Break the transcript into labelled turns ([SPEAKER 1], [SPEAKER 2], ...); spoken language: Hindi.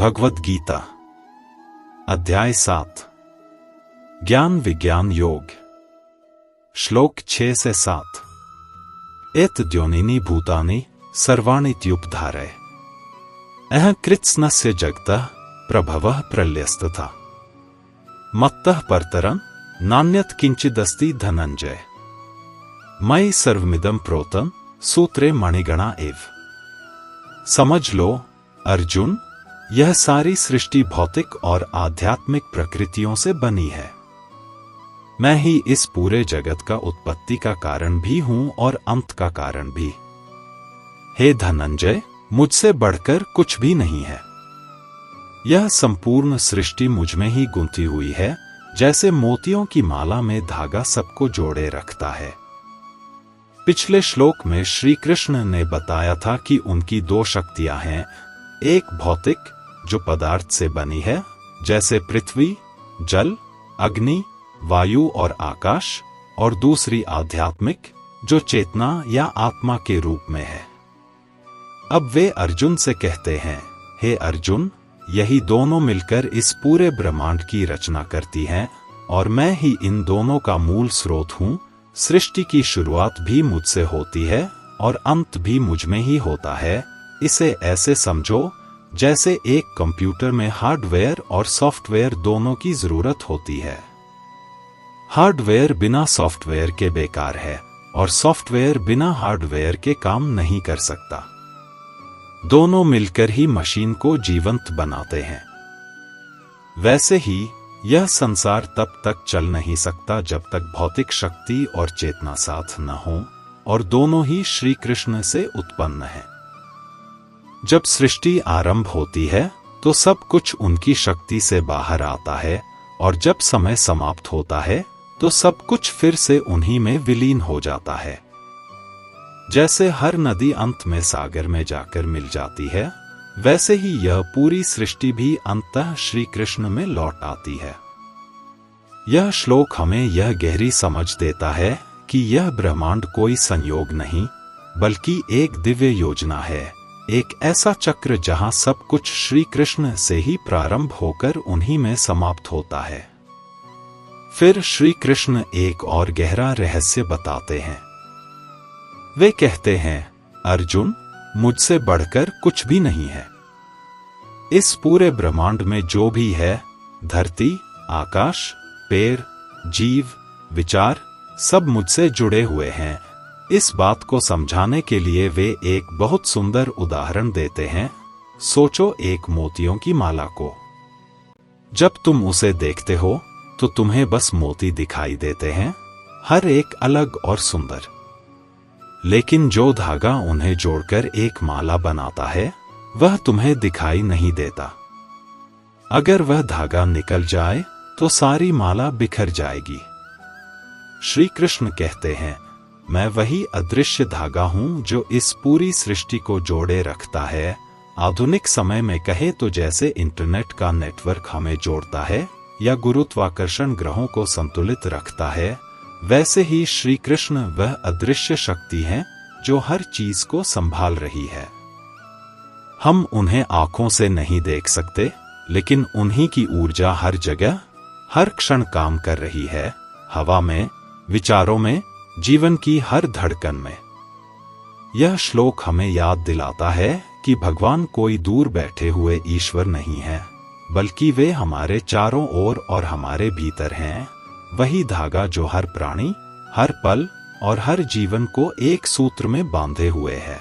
[SPEAKER 1] भगवद गीता अध्याय 7 ज्ञान विज्ञान योग श्लोक 6 से 7 एतद्योनिनी भूतानि सर्वाणीत्युपधारय अह कृत्स्नस्य जगतः प्रभवः प्रलयस्तथा मत्तः परतरं नान्यत् किंचिदस्ति धनंजय मयि सर्वमिदं प्रोतं सूत्रे मणिगणा एव। समझ लो अर्जुन, यह सारी सृष्टि भौतिक और आध्यात्मिक प्रकृतियों से बनी है। मैं ही इस पूरे जगत का उत्पत्ति का कारण भी हूं और अंत का कारण भी। हे धनंजय, मुझसे बढ़कर कुछ भी नहीं है। यह संपूर्ण सृष्टि मुझ में ही गुंथी हुई है, जैसे मोतियों की माला में धागा सबको जोड़े रखता है। पिछले श्लोक में श्री कृष्ण ने बताया था कि उनकी दो शक्तियां हैं, एक भौतिक जो पदार्थ से बनी है जैसे पृथ्वी, जल, अग्नि, वायु और आकाश, और दूसरी आध्यात्मिक जो चेतना या आत्मा के रूप में है। अब वे अर्जुन से कहते हैं, हे अर्जुन, यही दोनों मिलकर इस पूरे ब्रह्मांड की रचना करती हैं और मैं ही इन दोनों का मूल स्रोत हूं। सृष्टि की शुरुआत भी मुझसे होती है और अंत भी मुझ में ही होता है। इसे ऐसे समझो जैसे एक कंप्यूटर में हार्डवेयर और सॉफ्टवेयर दोनों की जरूरत होती है। हार्डवेयर बिना सॉफ्टवेयर के बेकार है और सॉफ्टवेयर बिना हार्डवेयर के काम नहीं कर सकता। दोनों मिलकर ही मशीन को जीवंत बनाते हैं। वैसे ही यह संसार तब तक चल नहीं सकता जब तक भौतिक शक्ति और चेतना साथ न हो, और दोनों ही श्री कृष्ण से उत्पन्न है। जब सृष्टि आरंभ होती है तो सब कुछ उनकी शक्ति से बाहर आता है, और जब समय समाप्त होता है तो सब कुछ फिर से उन्हीं में विलीन हो जाता है। जैसे हर नदी अंत में सागर में जाकर मिल जाती है, वैसे ही यह पूरी सृष्टि भी अंततः श्री कृष्ण में लौट आती है। यह श्लोक हमें यह गहरी समझ देता है कि यह ब्रह्मांड कोई संयोग नहीं, बल्कि एक दिव्य योजना है, एक ऐसा चक्र जहां सब कुछ श्री कृष्ण से ही प्रारंभ होकर उन्हीं में समाप्त होता है। फिर श्री कृष्ण एक और गहरा रहस्य बताते हैं। वे कहते हैं, अर्जुन, मुझसे बढ़कर कुछ भी नहीं है। इस पूरे ब्रह्मांड में जो भी है, धरती, आकाश, पेड़, जीव, विचार, सब मुझसे जुड़े हुए हैं। इस बात को समझाने के लिए वे एक बहुत सुंदर उदाहरण देते हैं। सोचो एक मोतियों की माला को। जब तुम उसे देखते हो तो तुम्हें बस मोती दिखाई देते हैं, हर एक अलग और सुंदर। लेकिन जो धागा उन्हें जोड़कर एक माला बनाता है, वह तुम्हें दिखाई नहीं देता। अगर वह धागा निकल जाए तो सारी माला बिखर जाएगी। श्री कृष्ण कहते हैं, मैं वही अदृश्य धागा हूं जो इस पूरी सृष्टि को जोड़े रखता है। आधुनिक समय में कहे तो जैसे इंटरनेट का नेटवर्क हमें जोड़ता है या गुरुत्वाकर्षण ग्रहों को संतुलित रखता है, वैसे ही श्री कृष्ण वह अदृश्य शक्ति है जो हर चीज को संभाल रही है। हम उन्हें आंखों से नहीं देख सकते, लेकिन उन्हीं की ऊर्जा हर जगह, हर क्षण काम कर रही है, हवा में, विचारों में, जीवन की हर धड़कन में। यह श्लोक हमें याद दिलाता है कि भगवान कोई दूर बैठे हुए ईश्वर नहीं है, बल्कि वे हमारे चारों ओर और हमारे भीतर हैं। वही धागा जो हर प्राणी, हर पल और हर जीवन को एक सूत्र में बांधे हुए है।